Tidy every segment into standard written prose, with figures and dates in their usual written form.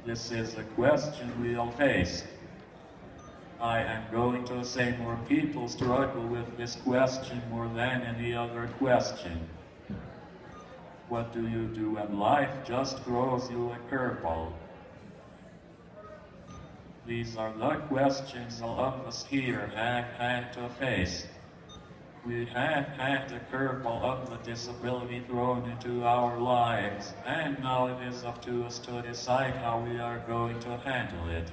This is a question we all face. I am going to say more people struggle with this question more than any other question. What do you do when life just throws you a curveball? These are the questions all of us here have had to face. We have had the curveball of the disability thrown into our lives, and now it is up to us to decide how we are going to handle it.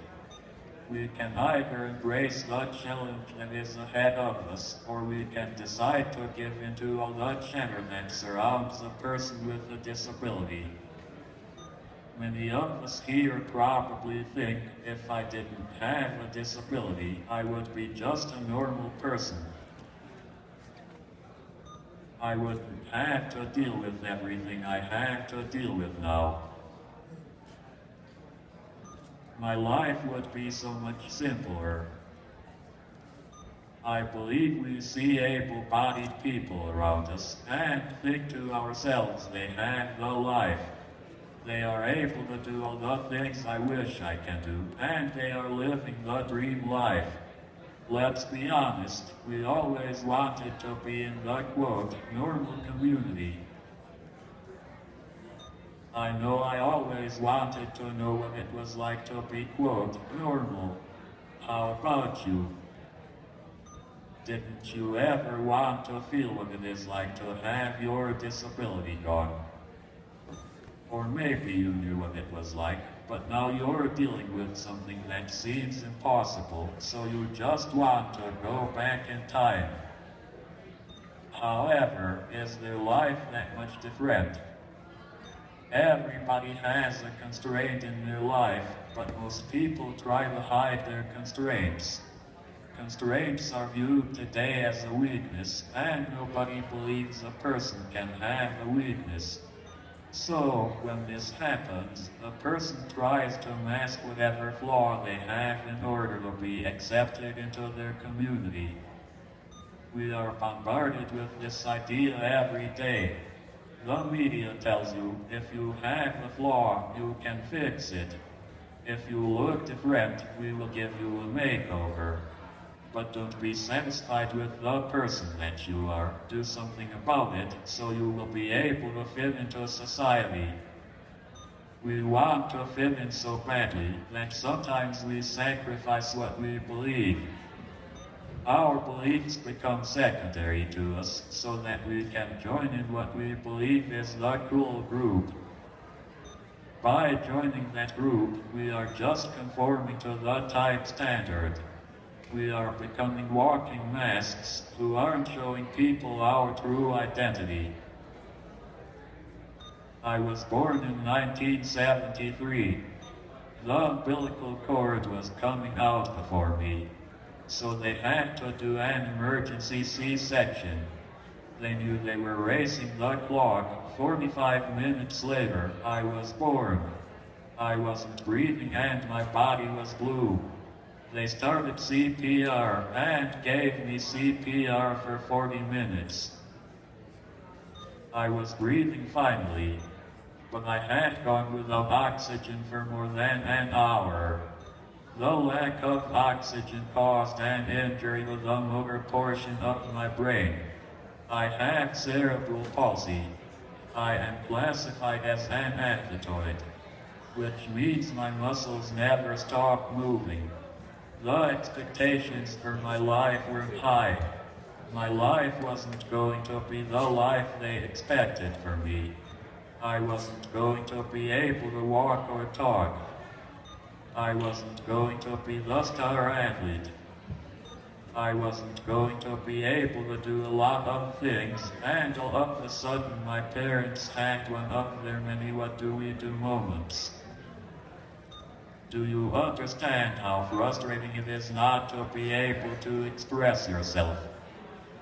We can either embrace the challenge that is ahead of us, or we can decide to give in to all the chatter that surrounds a person with a disability. Many of us here probably think if I didn't have a disability, I would be just a normal person. I wouldn't have to deal with everything I have to deal with now. My life would be so much simpler. I believe we see able-bodied people around us and think to ourselves they have the life. They are able to do all the things I wish I can do, and they are living the dream life. Let's be honest, we always wanted to be in the, quote, normal community. I know I always wanted to know what it was like to be, quote, normal. How about you? Didn't you ever want to feel what it is like to have your disability gone? Or maybe you knew what it was like, but now you're dealing with something that seems impossible, so you just want to go back in time. However, is their life that much different? Everybody has a constraint in their life, but most people try to hide their constraints. Constraints are viewed today as a weakness, and nobody believes a person can have a weakness. So, when this happens, a person tries to mask whatever flaw they have in order to be accepted into their community. We are bombarded with this idea every day. The media tells you if you have a flaw, you can fix it. If you look different, we will give you a makeover. But don't be satisfied with the person that you are. Do something about it so you will be able to fit into society. We want to fit in so badly that sometimes we sacrifice what we believe. Our beliefs become secondary to us so that we can join in what we believe is the cool group. By joining that group, we are just conforming to the type standard. We are becoming walking masks who aren't showing people our true identity. I was born in 1973. The umbilical cord was coming out before me, so they had to do an emergency C-section. They knew they were racing the clock. 45 minutes later, I was born. I wasn't breathing and my body was blue. They started CPR and gave me CPR for 40 minutes. I was breathing finally, but I had gone without oxygen for more than an hour. The lack of oxygen caused an injury to the motor portion of my brain. I have cerebral palsy. I am classified as an athletoid, which means my muscles never stop moving. The expectations for my life were high. My life wasn't going to be the life they expected for me. I wasn't going to be able to walk or talk. I wasn't going to be the star athlete. I wasn't going to be able to do a lot of things, and all of a sudden my parents had one of their many what do we do moments. Do you understand how frustrating it is not to be able to express yourself?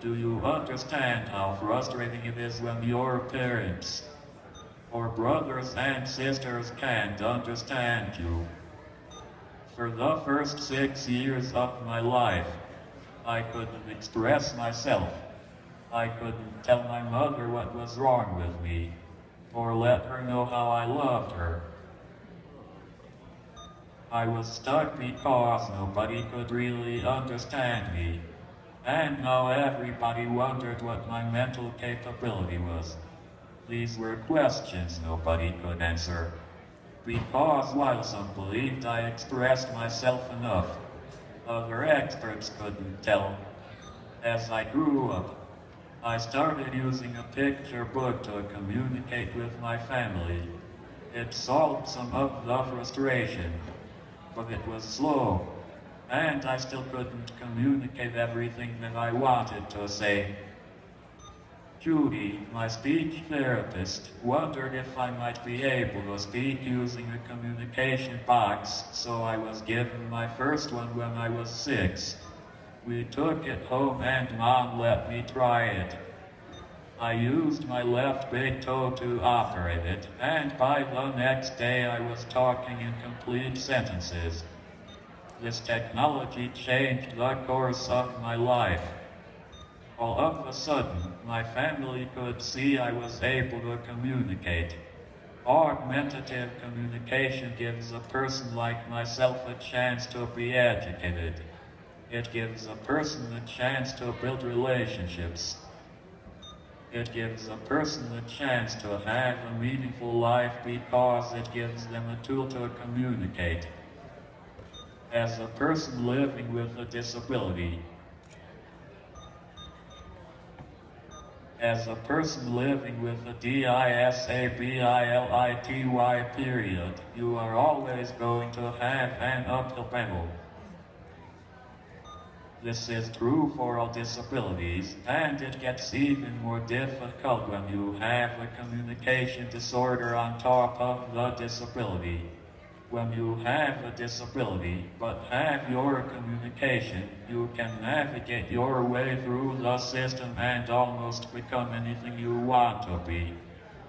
Do you understand how frustrating it is when your parents or brothers and sisters can't understand you? For the first 6 years of my life, I couldn't express myself. I couldn't tell my mother what was wrong with me, or let her know how I loved her. I was stuck because nobody could really understand me. And now everybody wondered what my mental capability was. These were questions nobody could answer. Because while some believed I expressed myself enough, other experts couldn't tell. As I grew up, I started using a picture book to communicate with my family. It solved some of the frustration, but it was slow, and I still couldn't communicate everything that I wanted to say. Judy, my speech therapist, wondered if I might be able to speak using a communication box, so I was given my first one when I was 6. We took it home and Mom let me try it. I used my left big toe to operate it, and by the next day I was talking in complete sentences. This technology changed the course of my life. All of a sudden, my family could see I was able to communicate. Augmentative communication gives a person like myself a chance to be educated. It gives a person a chance to build relationships. It gives a person a chance to have a meaningful life because it gives them a tool to communicate. As a person living with a disability, a disability period, you are always going to have an uphill battle. This is true for all disabilities, and it gets even more difficult when you have a communication disorder on top of the disability. When you have a disability, but have your communication, you can navigate your way through the system and almost become anything you want to be.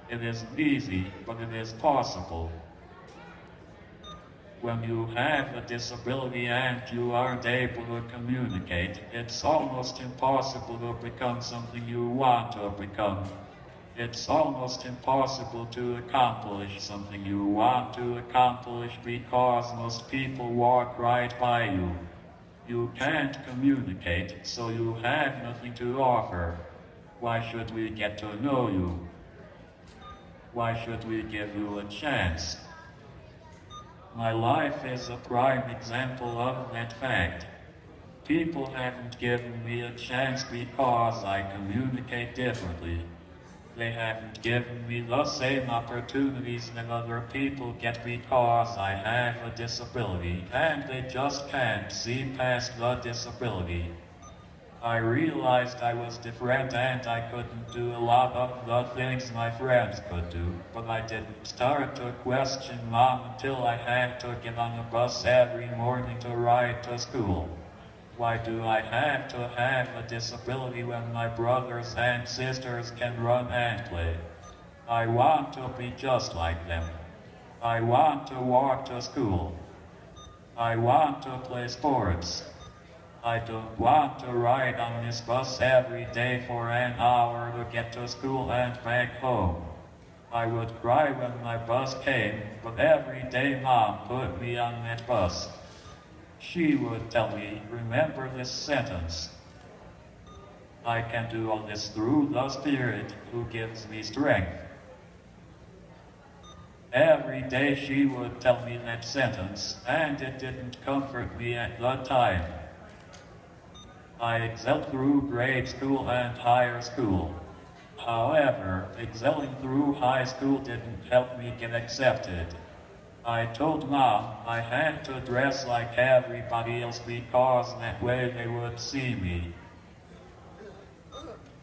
It isn't easy, but it is possible. When you have a disability and you aren't able to communicate, it's almost impossible to become something you want to become. It's almost impossible to accomplish something you want to accomplish because most people walk right by you. You can't communicate, so you have nothing to offer. Why should we get to know you? Why should we give you a chance? My life is a prime example of that fact. People haven't given me a chance because I communicate differently. They haven't given me the same opportunities that other people get because I have a disability, and they just can't see past the disability. I realized I was different and I couldn't do a lot of the things my friends could do, but I didn't start to question Mom until I had to get on a bus every morning to ride to school. Why do I have to have a disability when my brothers and sisters can run and play? I want to be just like them. I want to walk to school. I want to play sports. I don't want to ride on this bus every day for an hour to get to school and back home. I would cry when my bus came, but every day Mom put me on that bus. She would tell me, remember this sentence. I can do all this through the Spirit who gives me strength. Every day she would tell me that sentence, and it didn't comfort me at the time. I excelled through grade school and higher school. However, excelling through high school didn't help me get accepted. I told Mom I had to dress like everybody else because that way they would see me.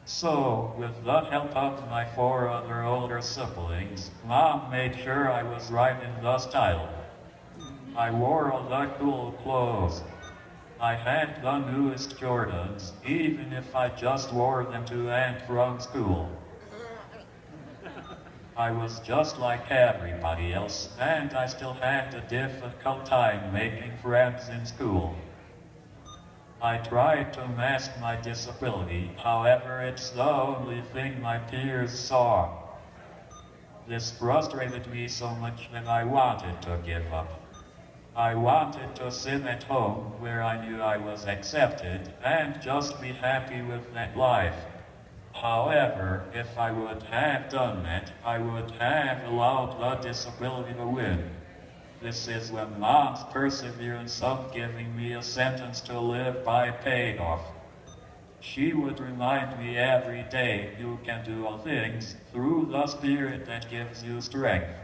So, with the help of my 4 other older siblings, Mom made sure I was right in the style. I wore all the cool clothes. I had the newest Jordans, even if I just wore them to and from school. I was just like everybody else, and I still had a difficult time making friends in school. I tried to mask my disability, however it's the only thing my peers saw. This frustrated me so much that I wanted to give up. I wanted to sit at home where I knew I was accepted and just be happy with that life. However, if I would have done that, I would have allowed the disability to win. This is when Mom's perseverance of giving me a sentence to live by paid off. She would remind me every day, you can do all things through the Spirit that gives you strength.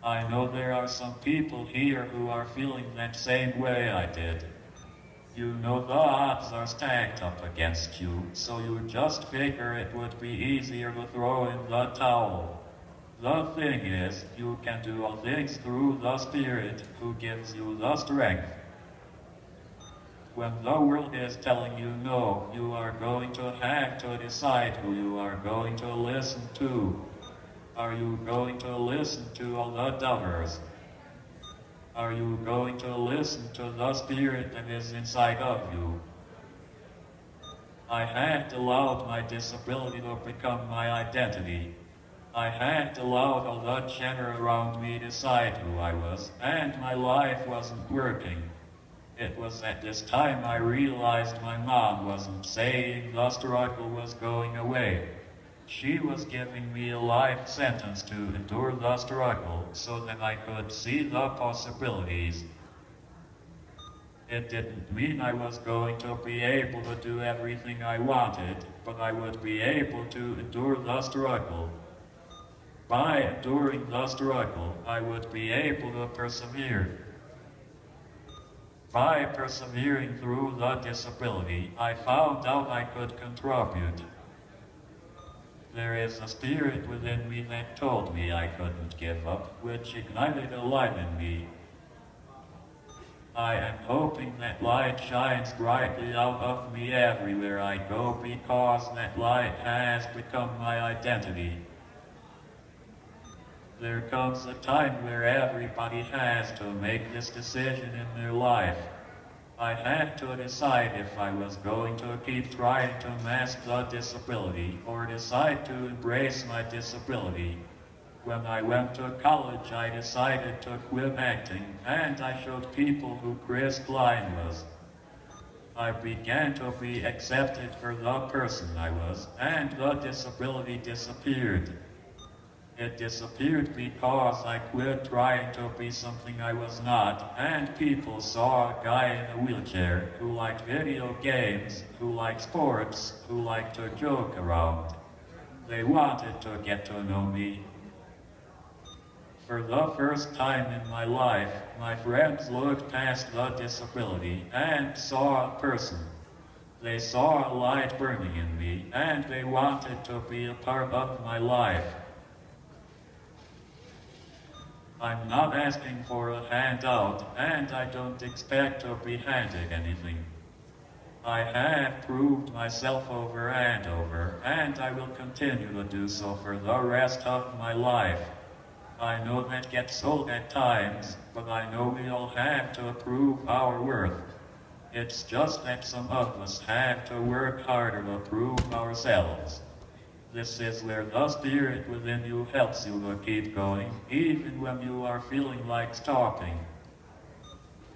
I know there are some people here who are feeling that same way I did. You know the odds are stacked up against you, so you just figure it would be easier to throw in the towel. The thing is, you can do all things through the Spirit who gives you the strength. When the world is telling you no, you are going to have to decide who you are going to listen to. Are you going to listen to all the doubters? Are you going to listen to the Spirit that is inside of you? I had allowed my disability to become my identity. I had allowed all the chatter around me decide who I was, and my life wasn't working. It was at this time I realized my mom wasn't saying the struggle was going away. She was giving me a life sentence to endure the struggle so that I could see the possibilities. It didn't mean I was going to be able to do everything I wanted, but I would be able to endure the struggle. By enduring the struggle, I would be able to persevere. By persevering through the disability, I found out I could contribute. There is a spirit within me that told me I couldn't give up, which ignited a light in me. I am hoping that light shines brightly out of me everywhere I go because that light has become my identity. There comes a time where everybody has to make this decision in their life. I had to decide if I was going to keep trying to mask the disability or decide to embrace my disability. When I went to college, I decided to quit acting, and I showed people who Chris Klein was. I began to be accepted for the person I was, and the disability disappeared. It disappeared because I quit trying to be something I was not, and people saw a guy in a wheelchair who liked video games, who liked sports, who liked to joke around. They wanted to get to know me. For the first time in my life, my friends looked past the disability and saw a person. They saw a light burning in me, and they wanted to be a part of my life. I'm not asking for a handout, and I don't expect to be handed anything. I have proved myself over and over, and I will continue to do so for the rest of my life. I know that gets old at times, but I know we all have to prove our worth. It's just that some of us have to work harder to prove ourselves. This is where the spirit within you helps you to keep going, even when you are feeling like stopping.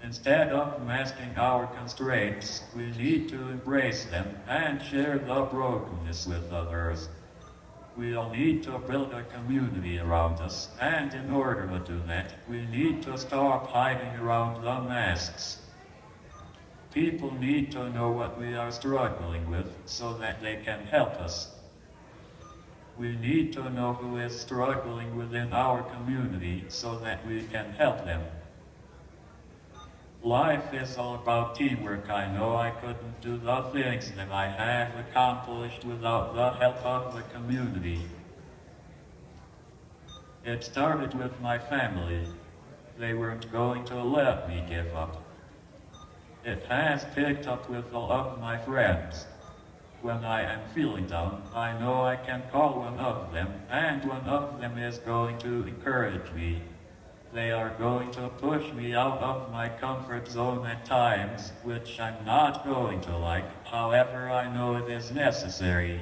Instead of masking our constraints, we need to embrace them and share the brokenness with others. We all need to build a community around us, and in order to do that, we need to stop hiding around the masks. People need to know what we are struggling with so that they can help us. We need to know who is struggling within our community so that we can help them. Life is all about teamwork. I know I couldn't do the things that I have accomplished without the help of the community. It started with my family. They weren't going to let me give up. It has picked up with all of my friends. When I am feeling down, I know I can call one of them, and one of them is going to encourage me. They are going to push me out of my comfort zone at times, which I'm not going to like. However, I know it is necessary.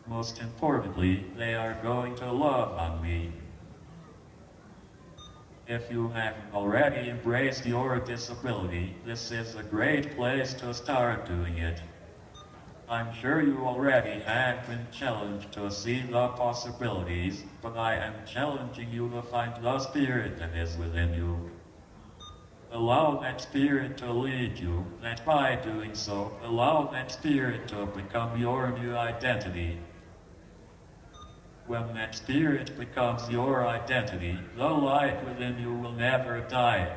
Most importantly, they are going to love on me. If you haven't already embraced your disability, this is a great place to start doing it. I'm sure you already have been challenged to see the possibilities, but I am challenging you to find the spirit that is within you. Allow that spirit to lead you, and by doing so, allow that spirit to become your new identity. When that spirit becomes your identity, the light within you will never die.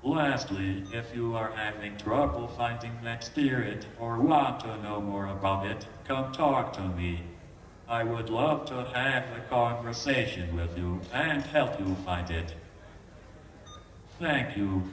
Lastly, if you are having trouble finding that spirit or want to know more about it, come talk to me. I would love to have a conversation with you and help you find it. Thank you.